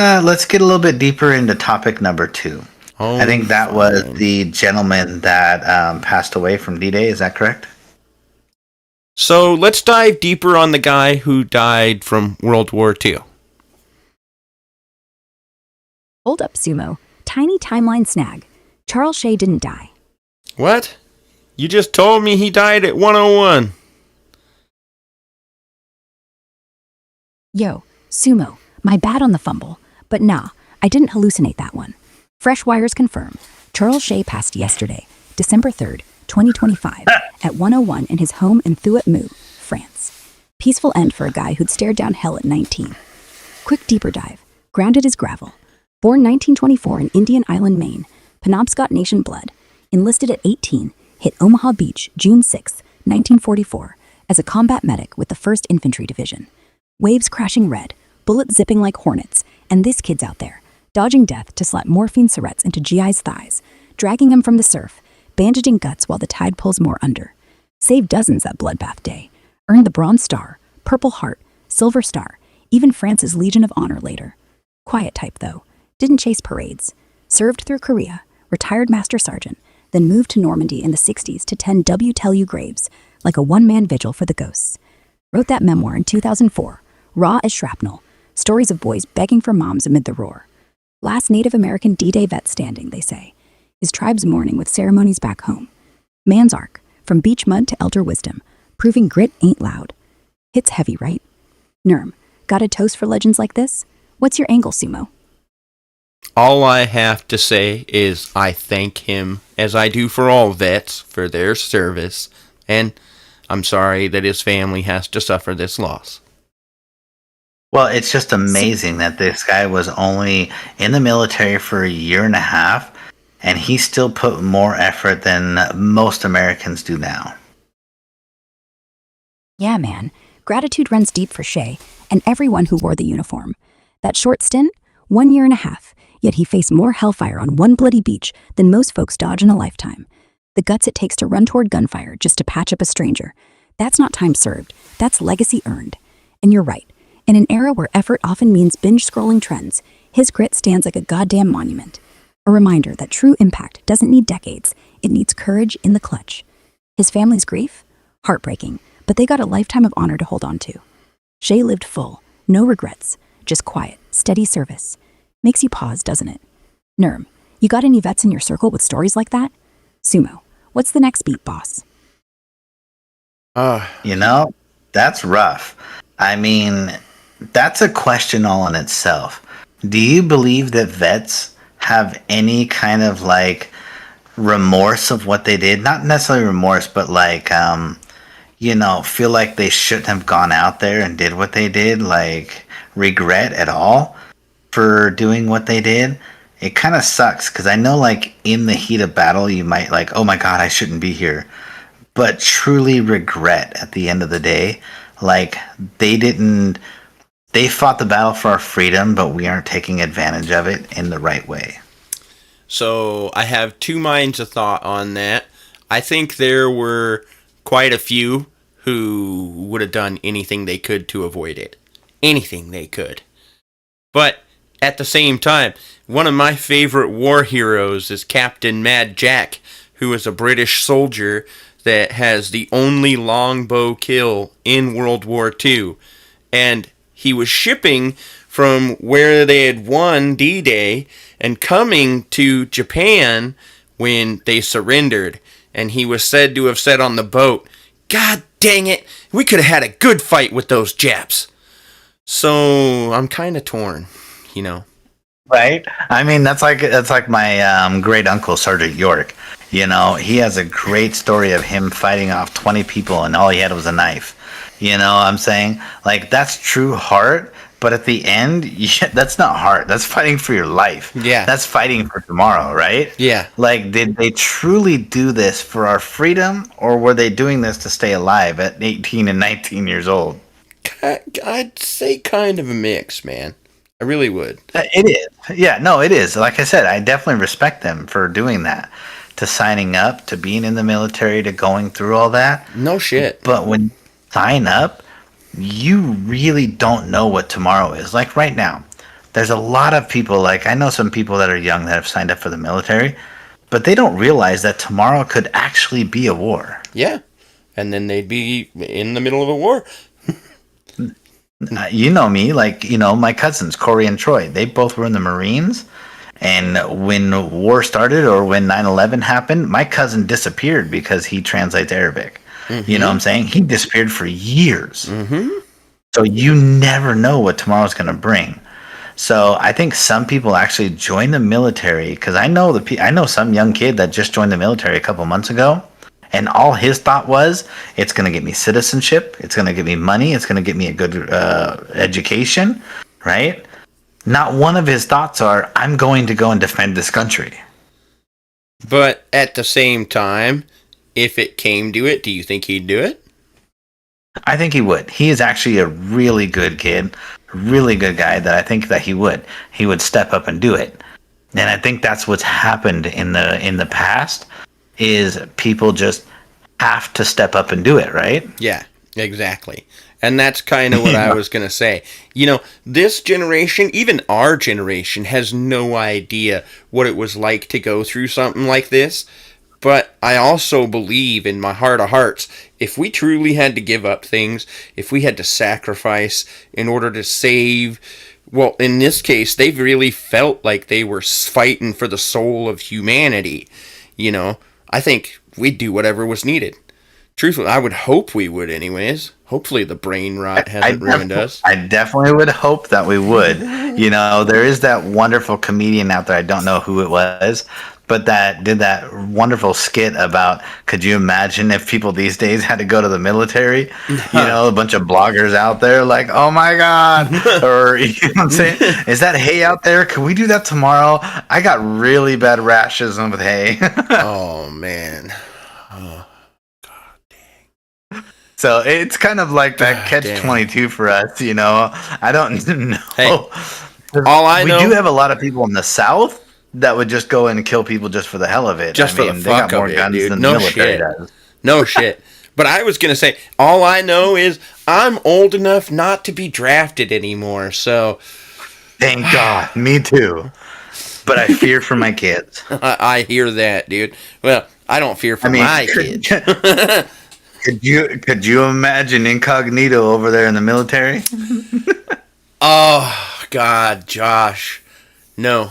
get a little bit deeper into topic number 2. Oh, I think that was fine. the gentleman that passed away from D-Day. Is that correct? So, let's dive deeper on the guy who died from World War II. Hold up, Sumo. Tiny timeline snag. Charles Shea didn't die. What? You just told me he died at 101. Yo, Sumo, my bad on the fumble. But nah, I didn't hallucinate that one. Fresh wires confirm. Charles Shea passed yesterday, December 3rd, 2025, at 101 in his home in Thuat-Mou, France. Peaceful end for a guy who'd stared down hell at 19. Quick deeper dive. Grounded as gravel. Born 1924 in Indian Island, Maine, Penobscot Nation blood. Enlisted at 18, hit Omaha Beach June 6, 1944, as a combat medic with the 1st Infantry Division. Waves crashing red, bullets zipping like hornets, and this kid's out there, dodging death to slap morphine syrettes into GI's thighs, dragging him from the surf, bandaging guts while the tide pulls more under. Saved dozens that bloodbath day. Earned the Bronze Star, Purple Heart, Silver Star, even France's Legion of Honor later. Quiet type, though. Didn't chase parades. Served through Korea, retired Master Sergeant, then moved to Normandy in the 60s to tend W. Tell You graves, like a one-man vigil for the ghosts. Wrote that memoir in 2004, raw as shrapnel, stories of boys begging for moms amid the roar. Last Native American D-Day vet standing, they say. His tribe's mourning with ceremonies back home. Man's arc, from beach mud to elder wisdom, proving grit ain't loud. Hits heavy, right? Nerm, got a toast for legends like this? What's your angle, Sumo? All I have to say is I thank him, as I do for all vets, for their service, and I'm sorry that his family has to suffer this loss. Well, it's just amazing that this guy was only in the military for a year and a half, and he still put more effort than most Americans do now. Yeah, man. Gratitude runs deep for Shea and everyone who wore the uniform. That short stint, 1 year and a half, yet he faced more hellfire on one bloody beach than most folks dodge in a lifetime. The guts it takes to run toward gunfire just to patch up a stranger. That's not time served, that's legacy earned. And you're right. In an era where effort often means binge-scrolling trends, his grit stands like a goddamn monument. A reminder that true impact doesn't need decades, it needs courage in the clutch. His family's grief? Heartbreaking, but they got a lifetime of honor to hold on to. Shea lived full, no regrets, just quiet, steady service. Makes you pause, doesn't it? Nerm, you got any vets in your circle with stories like that? Sumo, what's the next beat, boss? Uh, You know, that's rough. I mean, that's a question all in itself. Do you believe that vets have any kind of like remorse of what they did? Not necessarily remorse, but like, feel like they shouldn't have gone out there and did what they did? Like, regret at all for doing what they did? It kind of sucks because I know, like, in the heat of battle, you might, like, oh my God, I shouldn't be here, but truly regret at the end of the day. Like, they didn't, they fought the battle for our freedom, but we aren't taking advantage of it in the right way. so I have two minds of thought on that. I think there were quite a few who would have done anything they could to avoid it. Anything they could. But at the same time, one of my favorite war heroes is Captain Mad Jack, who is a British soldier that has the only longbow kill in World War II. And he was shipping from where they had won D-Day and coming to Japan when they surrendered. And he was said to have said on the boat, "God dang it, we could have had a good fight with those Japs." So I'm kind of torn, you know. Right? I mean, that's like my great uncle Sergeant York. He has a great story of him fighting off 20 people and all he had was a knife. You know what I'm saying? Like, that's true heart, but at the end, that's not heart. That's fighting for your life. Yeah. That's fighting for tomorrow, right? Yeah. Like, did they truly do this for our freedom, or were they doing this to stay alive at 18 and 19 years old? I'd say kind of a mix, man. I really would. It is. Yeah, no, it is. Like I said, I definitely respect them for doing that, to signing up, to being in the military, to going through all that. No shit. But when you sign up, you really don't know what tomorrow is. Like right now, there's a lot of people, like I know some people that are young that have signed up for the military, but they don't realize that tomorrow could actually be a war. Yeah. And then they'd be in the middle of a war. You know me, like, my cousins, Corey and Troy, they both were in the Marines. And when war started or when 9/11 happened, my cousin disappeared because he translates Arabic. Mm-hmm. You know what I'm saying? He disappeared for years. Mm-hmm. So you never know what tomorrow's going to bring. So I think some people actually join the military because I know some young kid that just joined the military a couple months ago, and all his thought was, it's going to get me citizenship, it's going to get me money, it's going to get me a good education, right? Not one of his thoughts are, I'm going to go and defend this country. But at the same time, if it came to it, do you think he'd do it? I think he would. He is actually a really good kid, really good guy that I think that he would step up and do it. And I think that's what's happened in the past is people just have to step up and do it, right? Yeah, exactly. And that's kind of what I was going to say. This generation, even our generation, has no idea what it was like to go through something like this. But I also believe in my heart of hearts, if we truly had to give up things, if we had to sacrifice in order to save, well, in this case, they really felt like they were fighting for the soul of humanity. I think we'd do whatever was needed. Truthfully, I would hope we would anyways. Hopefully the brain rot hasn't ruined us. I definitely would hope that we would. There is that wonderful comedian out there, I don't know who it was, but that did that wonderful skit about, could you imagine if people these days had to go to the military? A bunch of bloggers out there like, oh my God. Or, you know what I'm saying? Is that hay out there? Can we do that tomorrow? I got really bad rashes with hay. Oh, man. Oh. So it's kind of like that catch-22 for us, I don't know. Hey, we do have a lot of people in the South that would just go in and kill people just for the hell of it. Just for the fuck of it, dude. Than the military does. No shit. But I was going to say, all I know is I'm old enough not to be drafted anymore, so... Thank God. Me too. But I fear for my kids. I hear that, dude. Well, I don't fear for my kids. Could you imagine incognito over there in the military? Oh, God, Josh. No.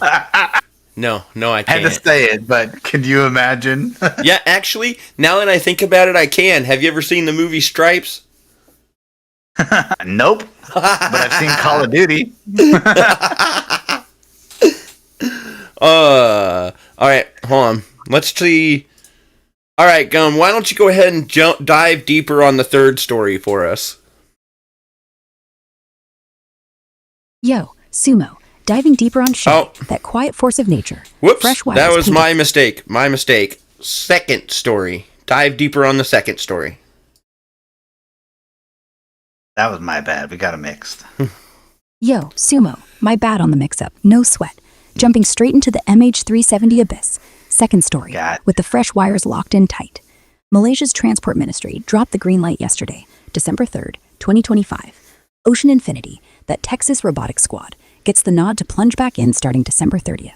No, I I had to can't. say it, but can you imagine? Yeah, actually, now that I think about it, I can. Have you ever seen the movie Stripes? Nope. But I've seen Call of Duty. All right, hold on. Let's see. All right, Gum, why don't you go ahead and dive deeper on the third story for us? Yo, Sumo, diving deeper on Shay, Oh, that quiet force of nature. whoops. Fresh wires That was painted- my mistake. My mistake. Second story. Dive deeper on the second story. That was my bad. We got it mixed. Yo, Sumo, my bad on the mix-up. No sweat. Jumping straight into the MH370 abyss. Second story, God. with the fresh wires locked in tight. Malaysia's Transport Ministry dropped the green light yesterday, December 3rd, 2025. Ocean Infinity, that Texas robotics squad, gets the nod to plunge back in starting December 30th.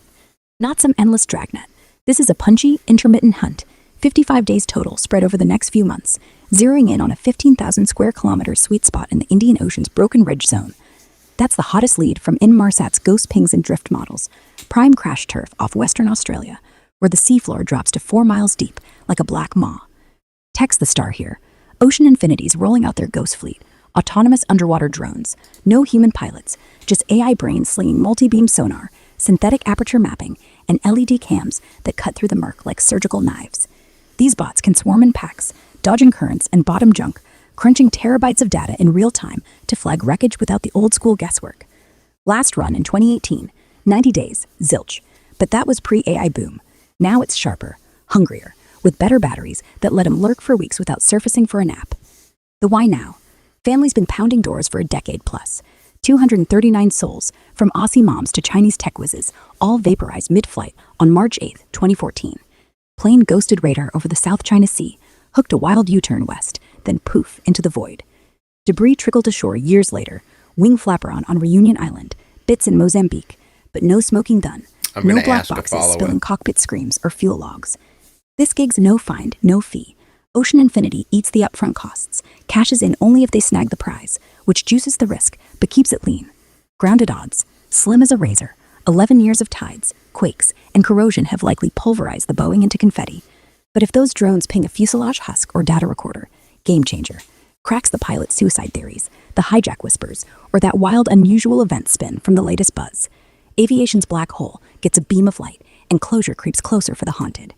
Not some endless dragnet. This is a punchy, intermittent hunt, 55 days total spread over the next few months, zeroing in on a 15,000 square kilometer sweet spot in the Indian Ocean's Broken Ridge Zone. That's the hottest lead from Inmarsat's Ghost Pings and Drift models, prime crash turf off Western Australia, where the seafloor drops to 4 miles deep like a black maw. Text the star here. Ocean Infinity's rolling out their ghost fleet, autonomous underwater drones, no human pilots, just AI brains slinging multi-beam sonar, synthetic aperture mapping, and LED cams that cut through the murk like surgical knives. These bots can swarm in packs, dodging currents and bottom junk, crunching terabytes of data in real time to flag wreckage without the old-school guesswork. Last run in 2018, 90 days, zilch. But that was pre-AI boom. Now it's sharper, hungrier, with better batteries that let them lurk for weeks without surfacing for a nap. The why now? Family's been pounding doors for a decade plus. 239 souls, from Aussie moms to Chinese tech whizzes, all vaporized mid-flight on March 8th, 2014. Plane ghosted radar over the South China Sea, hooked a wild U-turn west, then poof, into the void. Debris trickled ashore years later, wing flaperon on Reunion Island, bits in Mozambique, but no smoking done, I'm no gonna black ask a boxes follow-up. spilling cockpit screams or fuel logs. This gig's no find, no fee. Ocean Infinity eats the upfront costs, cashes in only if they snag the prize, which juices the risk, but keeps it lean. Grounded odds, slim as a razor, 11 years of tides, quakes, and corrosion have likely pulverized the Boeing into confetti. But if those drones ping a fuselage husk or data recorder, game changer. Cracks the pilot's suicide theories, the hijack whispers, or that wild unusual event spin from the latest buzz. Aviation's black hole gets a beam of light, and closure creeps closer for the haunted.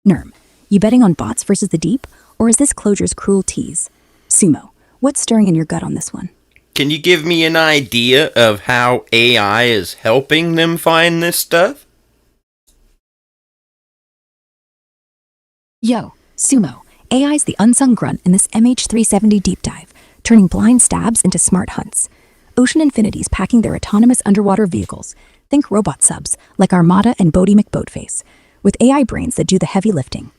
Nerm, you betting on bots versus the deep, or is this closure's cruel tease? Sumo, what's stirring in your gut on this one? Can you give me an idea of how AI is helping them find this stuff? Yo, Sumo, AI's the unsung grunt in this MH370 deep dive, turning blind stabs into smart hunts. Ocean Infinity's packing their autonomous underwater vehicles, think robot subs like Armada and Bodie McBoatface, with AI brains that do the heavy lifting.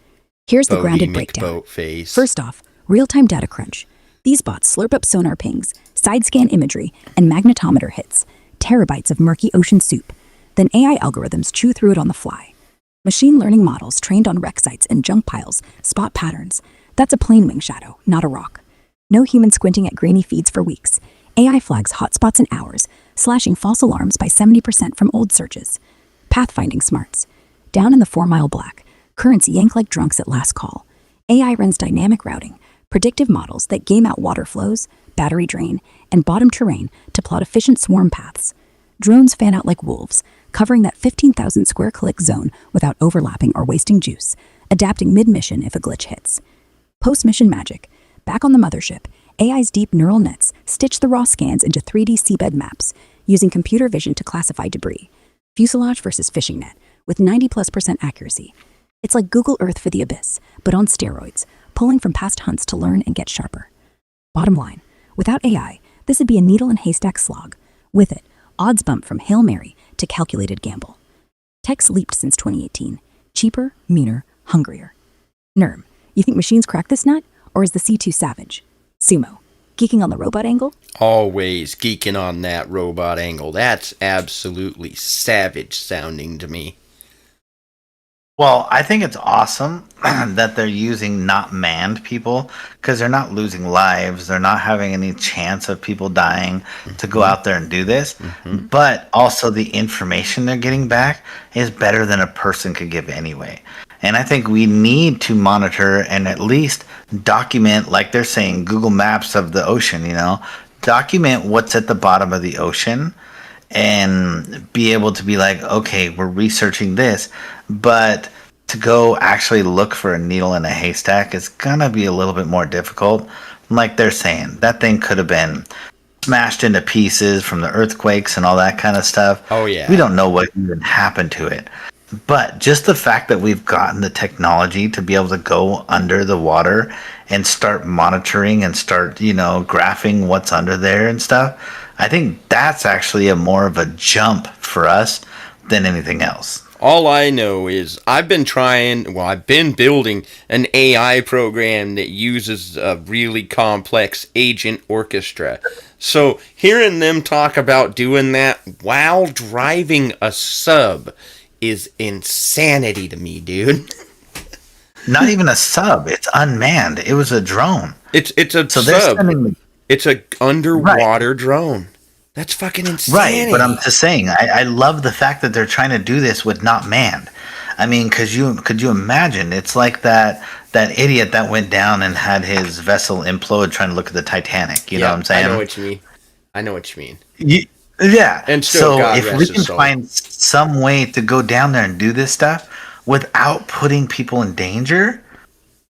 Here's the grounded breakdown. Face. First off, real-time data crunch. These bots slurp up sonar pings, side scan imagery, and magnetometer hits, terabytes of murky ocean soup. Then AI algorithms chew through it on the fly. Machine learning models trained on wreck sites and junk piles spot patterns. That's a plane wing shadow, not a rock. No human squinting at grainy feeds for weeks. AI flags hotspots in hours, slashing false alarms by 70% from old searches. Pathfinding smarts. Down in the 4-mile black, currents yank like drunks at last call. AI runs dynamic routing, predictive models that game out water flows, battery drain, and bottom terrain to plot efficient swarm paths. Drones fan out like wolves, covering that 15,000 square click zone without overlapping or wasting juice, adapting mid-mission if a glitch hits. Post-mission magic. Back on the mothership, AI's deep neural nets stitch the raw scans into 3D seabed maps, using computer vision to classify debris. Fuselage versus fishing net, with 90+% accuracy. It's like Google Earth for the abyss, but on steroids, pulling from past hunts to learn and get sharper. Bottom line, without AI, this would be a needle and haystack slog. With it, odds bump from Hail Mary to calculated gamble. Tech's leaped since 2018. Cheaper, meaner, hungrier. Nerm, you think machines crack this nut, or is the sea too savage? Sumo, geeking on the robot angle? Always geeking on that robot angle. That's absolutely savage sounding to me. Well, I think it's awesome that they're using not manned people because they're not losing lives. They're not having any chance of people dying to go Mm-hmm. out there and do this. Mm-hmm. But also, the information they're getting back is better than a person could give anyway. And I think we need to monitor and at least document, like they're saying, Google Maps of the ocean, document what's at the bottom of the ocean and be able to be like, okay, we're researching this, but to go actually look for a needle in a haystack is gonna be a little bit more difficult. Like they're saying, that thing could have been smashed into pieces from the earthquakes and all that kind of stuff. Oh We yeah. don't know what even happened to it. But just the fact that we've gotten the technology to be able to go under the water and start monitoring and start, graphing what's under there and stuff, I think that's actually a more of a jump for us than anything else. All I know is I've been building an AI program that uses a really complex agent orchestra. So hearing them talk about doing that while driving a sub is insanity to me, dude. Not even a sub, it's unmanned. It was a drone. It's a So they're sub. sending. It's a Right. underwater drone. That's fucking Right, but I'm insanity. just saying, I love the fact that they're trying to do this with not manned. I mean, could you imagine? It's like that idiot that went down and had his vessel implode trying to look at the Titanic. You know what I'm Yep, I know saying? what you mean. I know what you mean. Yeah. And still, So God if we rest can his soul. find some way to go down there and do this stuff without putting people in danger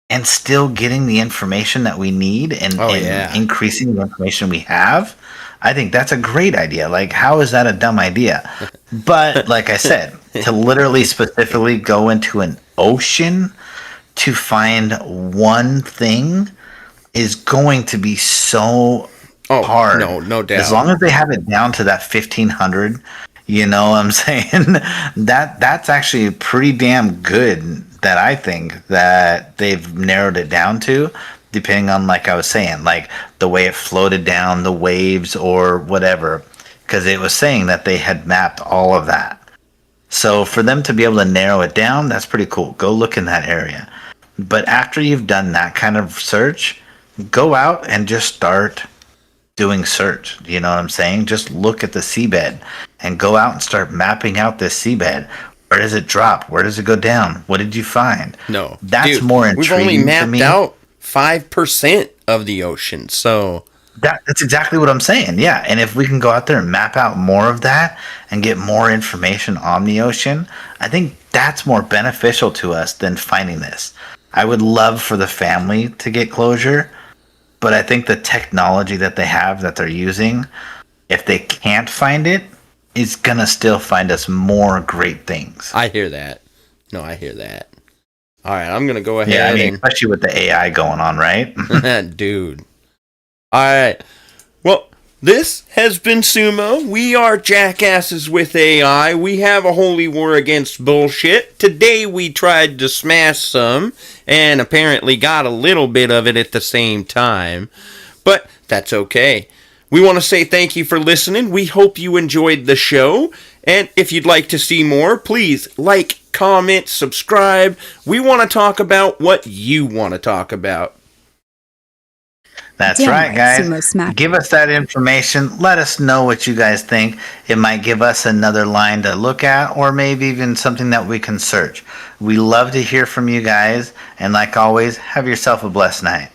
and still getting the information that we need Oh and yeah. increasing the information we have, I think that's a great idea. Like, how is that a dumb idea? But like I said, to literally specifically go into an ocean to find one thing is going to be so Oh hard. no, no As doubt. long as they have it down to that 1500, you know what I'm saying? That's actually pretty damn good that I think that they've narrowed it down to, depending on, like I was saying, like the way it floated down, the waves or whatever, because it was saying that they had mapped all of that. So for them to be able to narrow it down, that's pretty cool. Go look in that area. But after you've done that kind of search, go out and just start doing search. You know what I'm saying? Just look at the seabed and go out and start mapping out this seabed. Where does it drop? Where does it go down? What did you find? No, That's dude, more we've only intriguing to mapped me. out 5% of the ocean. So That's exactly what I'm saying. Yeah. And if we can go out there and map out more of that and get more information on the ocean, I think that's more beneficial to us than finding this. I would love for the family to get closure, but I think the technology that they have that they're using, if they can't find it, is gonna still find us more great things. I hear that. No, I hear that. All right, I'm gonna go Yeah, I ahead mean, especially with the AI going on, right? and dude. All right. Well, this has been Sumo. We are Jackasses with AI. We have a holy war against bullshit. Today we tried to smash some and apparently got a little bit of it at the same time. But that's okay. We want to say thank you for listening. We hope you enjoyed the show. And if you'd like to see more, please like, comment, subscribe. We want to talk about what you want to talk about. That's Damn right, right, guys. Sumo Smack. Give us that information. Let us know what you guys think. It might give us another line to look at, or maybe even something that we can search. We love to hear from you guys. And like always, have yourself a blessed night.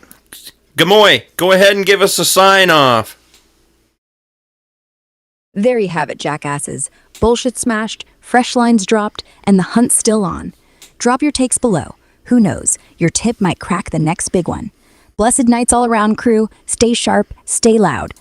Gamoy, go ahead and give us a sign off. There you have it, jackasses. Bullshit smashed, fresh lines dropped, and the hunt's still on. Drop your takes below. Who knows, your tip might crack the next big one. Blessed nights all around, crew. Stay sharp, stay loud.